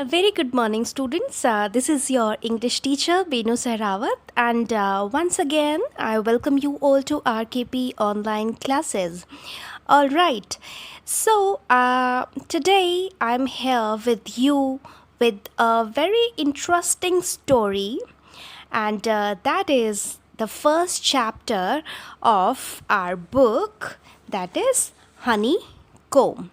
A very good morning, students. This is your English teacher, Benu Sehrawat, and once again, I welcome you all to RKP online classes. All right, so today I'm here with you with a very interesting story, and that is the first chapter of our book, that is Honeycomb.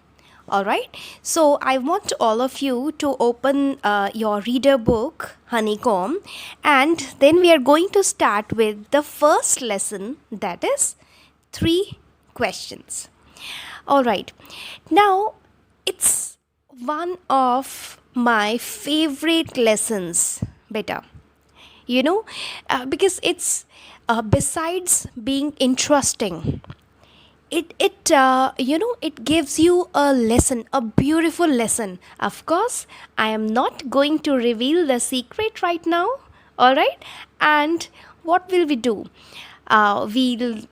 All right, so I want all of you to open your reader book, Honeycomb, and then we are going to start with the first lesson, that is three questions. All right, now it's one of my favorite lessons, beta. Because it's besides being interesting, it gives you a lesson, a beautiful lesson. Of course, I am not going to reveal the secret right now. All right, and what will we do? We'll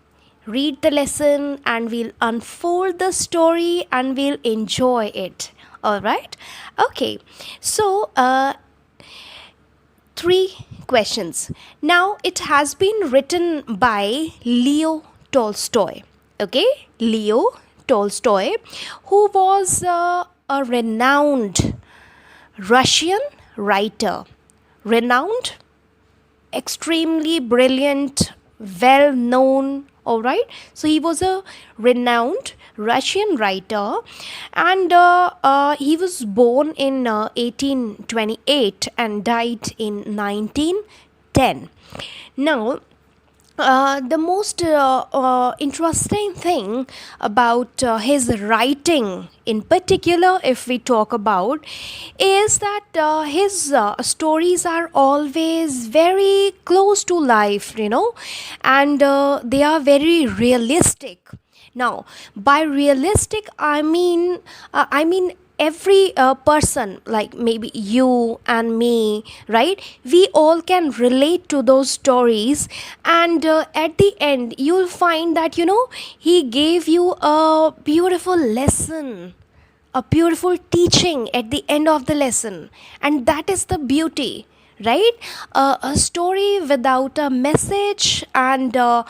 read the lesson and we'll unfold the story and we'll enjoy it. All right, okay, so three questions. Now it has been written by Leo Tolstoy. Okay, Leo Tolstoy, who was a renowned Russian writer, renowned, extremely brilliant, well known. All right, so he was a renowned Russian writer, and he was born in 1828 and died in 1910. Now, the most interesting thing about his writing, in particular, if we talk about, is that his stories are always very close to life, and they are very realistic. Now, by realistic, I mean every person, like maybe you and me, right, we all can relate to those stories, and at the end you'll find that he gave you a beautiful lesson, a beautiful teaching at the end of the lesson, and that is the beauty, right? A story without a message and a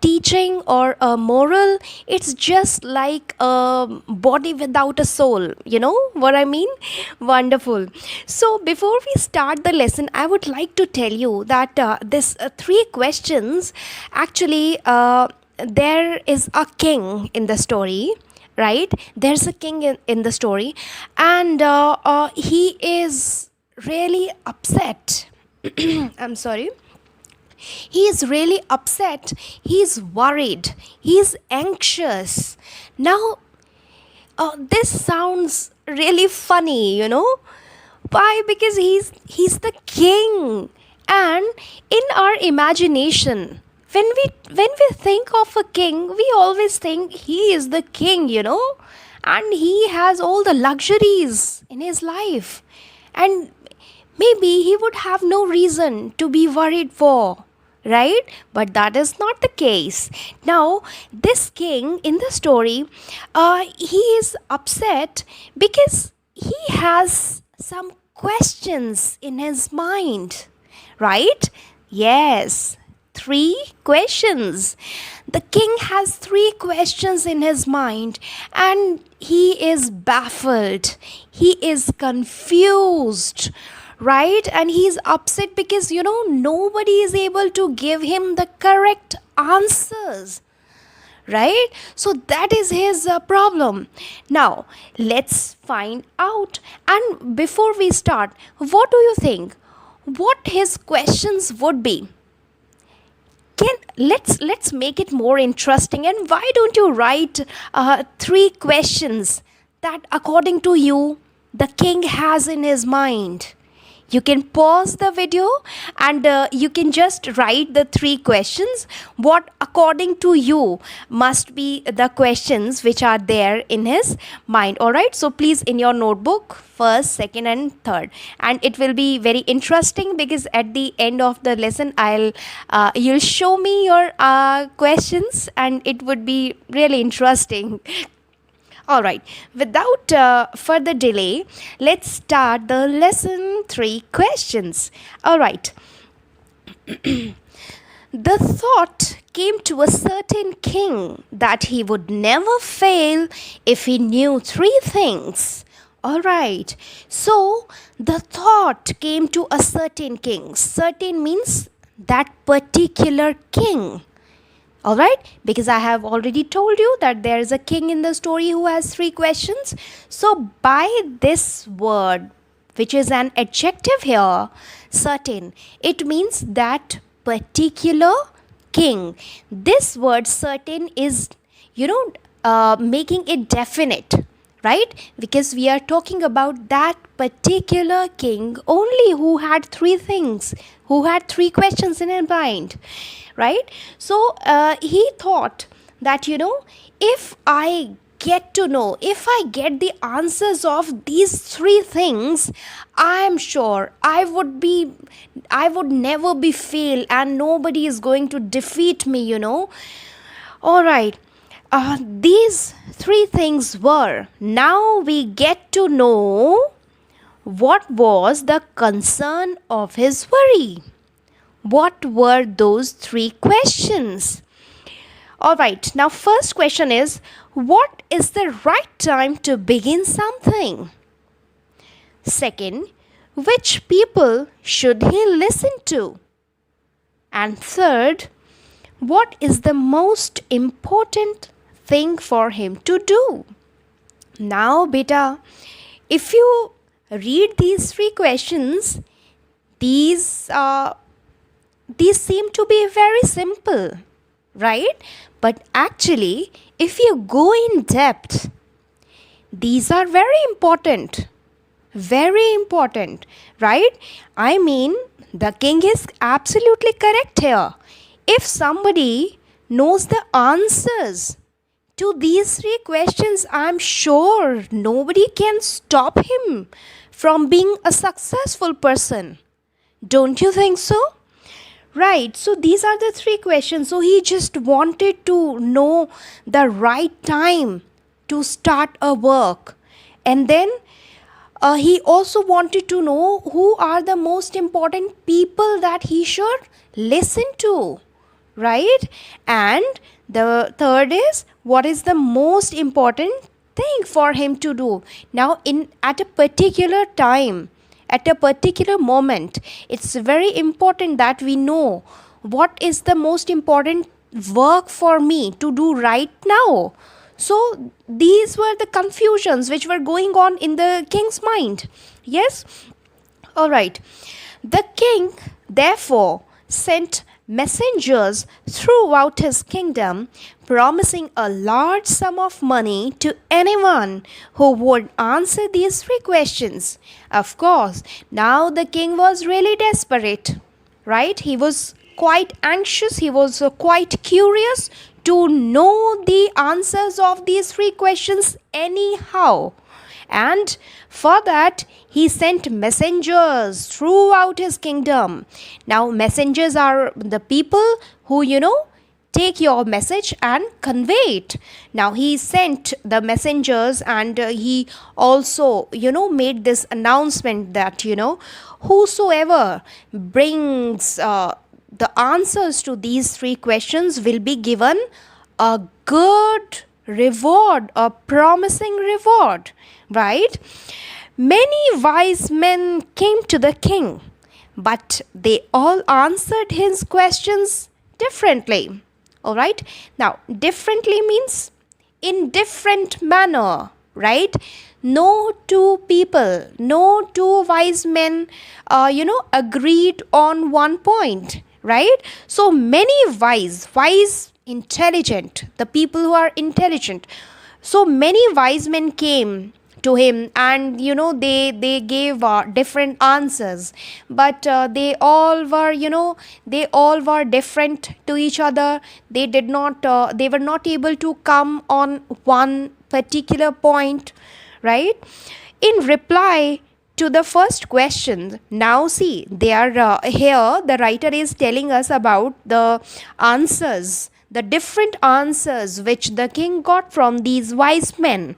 teaching or a moral, it's just like a body without a soul. You know what I mean? Wonderful. So before we start the lesson, I would like to tell you that this three questions, actually, there is a king in the story, right? There's a king in the story, and he is really upset. I'm sorry. He is really upset. He's worried. He's anxious. Now, this sounds really funny, Why? Because he's the king, and in our imagination, when we think of a king, we always think he is the king, and he has all the luxuries in his life, and maybe he would have no reason to be worried for, right? But that is not the case. Now, this king in the story, he is upset because he has some questions in his mind, right? Yes, three questions. The king has three questions in his mind, and he is baffled. He is confused, right? And he's upset because nobody is able to give him the correct answers, right? So that is his problem. Now let's find out, and before we start, what do you think, what his questions would be? Let's make it more interesting, and why don't you write three questions that according to you the king has in his mind? You can pause the video, and you can just write the three questions, what according to you must be the questions which are there in his mind. All right, so please, in your notebook, first, second and third, and it will be very interesting because at the end of the lesson you'll show me your questions, and it would be really interesting. All right, without further delay, let's start the lesson 3 questions. All right, the thought came to a certain king that he would never fail if he knew three things. All right, so the thought came to a certain king. Certain means that particular king. All right, because I have already told you that there is a king in the story who has three questions. So, by this word, which is an adjective here, certain, it means that particular king. This word certain is, making it definite, right? Because we are talking about that particular king only who had three things, who had three questions in his mind, right? So he thought that, if I get to know, if I get the answers of these three things, I am sure I would never be fail and nobody is going to defeat me. All right. These three things were, now we get to know what was the concern of his worry. What were those three questions? All right, now first question is, what is the right time to begin something? Second, which people should he listen to? And third, what is the most important thing for him to do? Now, beta, if you read these three questions, these seem to be very simple, right? But actually, if you go in depth, these are very important, right? I mean, the king is absolutely correct here. If somebody knows the answers to these three questions, I'm sure nobody can stop him from being a successful person. Don't you think so? Right, so these are the three questions. So he just wanted to know the right time to start a work. And then he also wanted to know who are the most important people that he should listen to. Right? And the third is, what is the most important thing for him to do? Now, at a particular time, at a particular moment, it's very important that we know what is the most important work for me to do right now. So these were the confusions which were going on in the king's mind. Yes? All right. The king therefore sent messengers throughout his kingdom, promising a large sum of money to anyone who would answer these three questions. Of course, now the king was really desperate, right? He was quite anxious, he was quite curious to know the answers of these three questions anyhow. And for that, he sent messengers throughout his kingdom. Now, messengers are the people who, take your message and convey it. Now, he sent the messengers and he also, made this announcement that, whosoever brings the answers to these three questions will be given a good reward, a promising reward, right? Many wise men came to the king, but they all answered his questions differently. All right, now differently means in different manner, right? No two people, no two wise men agreed on one point, right? So many wise, intelligent, the people who are intelligent, so many wise men came to him, and they gave different answers, but they all were different to each other. They were not able to come on one particular point, right? In reply to the first question, now see, they are here the writer is telling us about the answers the different answers which the king got from these wise men.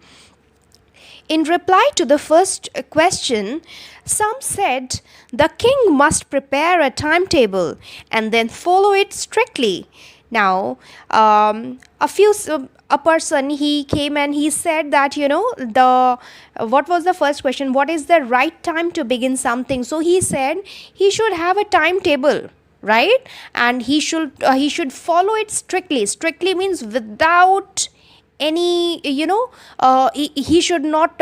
In reply to the first question, some said the king must prepare a timetable and then follow it strictly. Now, a person, he came and he said that, the what was the first question? What is the right time to begin something? So he said he should have a timetable, right? And he should follow it strictly. Strictly means without any, he should not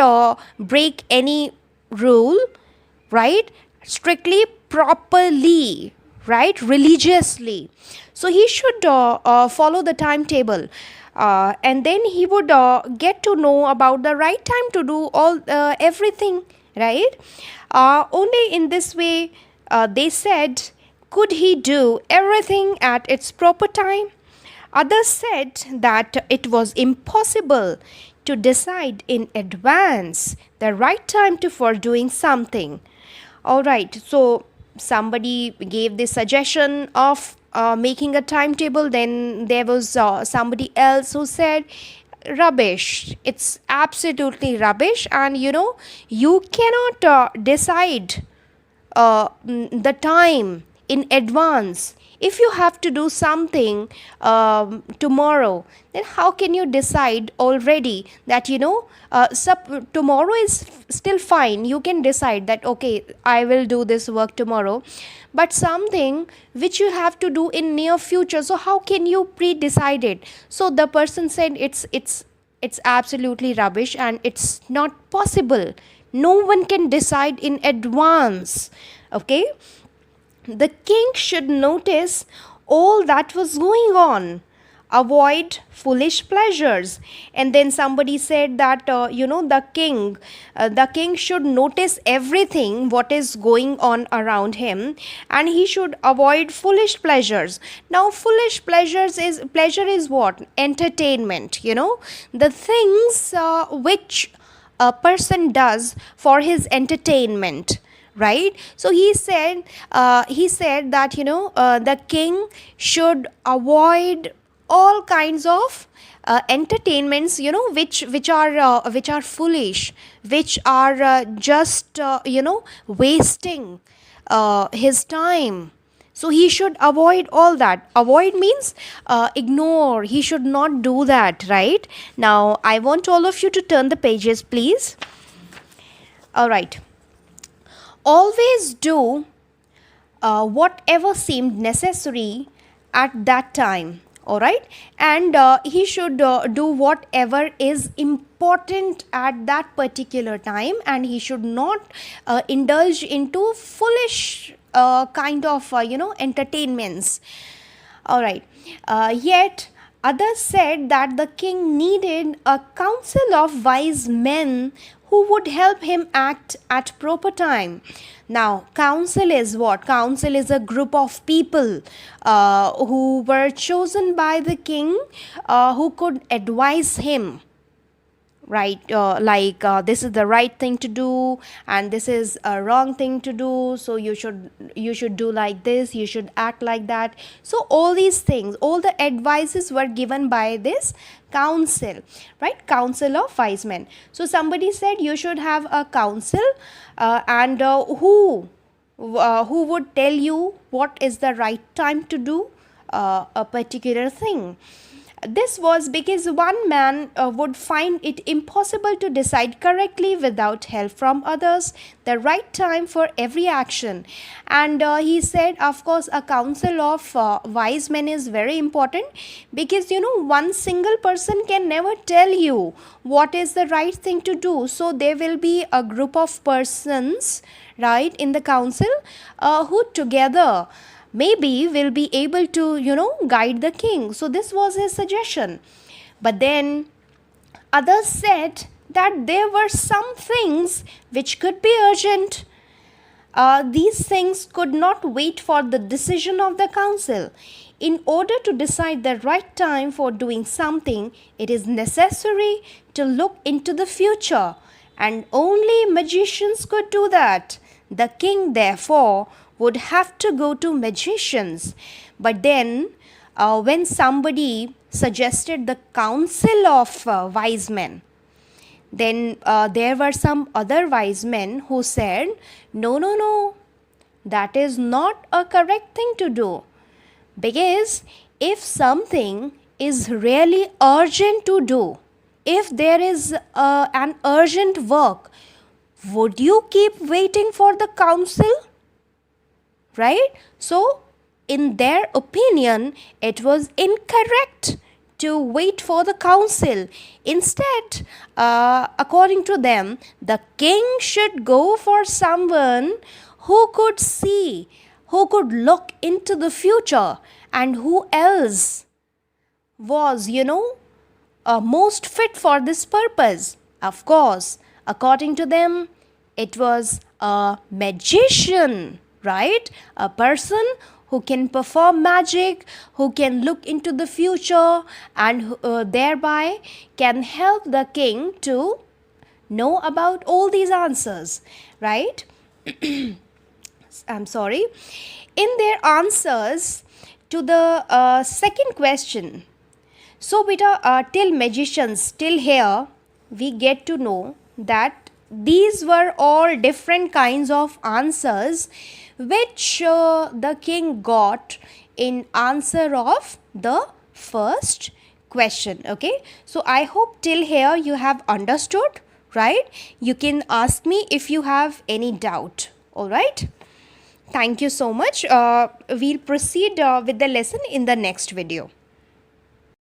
break any rule, right? Strictly, properly, right? Religiously. So he should follow the timetable, and then he would get to know about the right time to do all everything, right? Only in this way, they said, could he do everything at its proper time? Others said that it was impossible to decide in advance the right time for doing something. All right, so somebody gave the suggestion of making a timetable. Then there was somebody else who said, rubbish, it's absolutely rubbish, and you cannot decide the time in advance. If you have to do something tomorrow, then how can you decide already that tomorrow is still fine? You can decide that, okay, I will do this work tomorrow, but something which you have to do in near future, so how can you pre-decide it? So the person said it's absolutely rubbish and it's not possible. No one can decide in advance. Okay, the king should notice all that was going on, avoid foolish pleasures. And then somebody said that the king should notice everything what is going on around him, and he should avoid foolish pleasures. Now foolish pleasure is what? Entertainment, the things which a person does for his entertainment, right? So he said that the king should avoid all kinds of entertainments, which are foolish, which are just wasting his time. So he should avoid all that. Avoid means ignore. He should not do that, right? Now I want all of you to turn the pages, please. All right. Always do whatever seemed necessary at that time. All right, and he should do whatever is important at that particular time, and he should not indulge into foolish kind of entertainments. All right, yet others said that the king needed a council of wise men who would help him act at proper time. Now, council is what? Council is a group of people who were chosen by the king, who could advise him, right? This is the right thing to do, and this is a wrong thing to do. So you should do like this, you should act like that. So all these things, all the advices were given by this council, right? Council of wise men. So somebody said you should have a council, and who would tell you what is the right time to do a particular thing. This was because one man would find it impossible to decide correctly without help from others the right time for every action. And he said, of course, a council of wise men is very important, because one single person can never tell you what is the right thing to do. So there will be a group of persons, right, in the council who together maybe will be able to guide the king. So this was his suggestion. But then others said that there were some things which could be urgent. These things could not wait for the decision of the council. In order to decide the right time for doing something, it is necessary to look into the future, and only magicians could do that. The king, therefore, would have to go to magicians. But then when somebody suggested the council of wise men, then there were some other wise men who said, no, no, no, that is not a correct thing to do. Because if something is really urgent to do, if there is an urgent work, would you keep waiting for the council? Right? So, in their opinion, it was incorrect to wait for the council. Instead, according to them, the king should go for someone who could see, who could look into the future, and who else was, most fit for this purpose. Of course, according to them, it was a magician, right? A person who can perform magic, who can look into the future, and thereby can help the king to know about all these answers, right? I'm sorry. In their answers to the second question, so beta, till magicians, till here, we get to know that these were all different kinds of answers which the king got in answer of the first question. Okay, so I hope till here you have understood, right? You can ask me if you have any doubt. All right, thank you so much. We'll proceed with the lesson in the next video.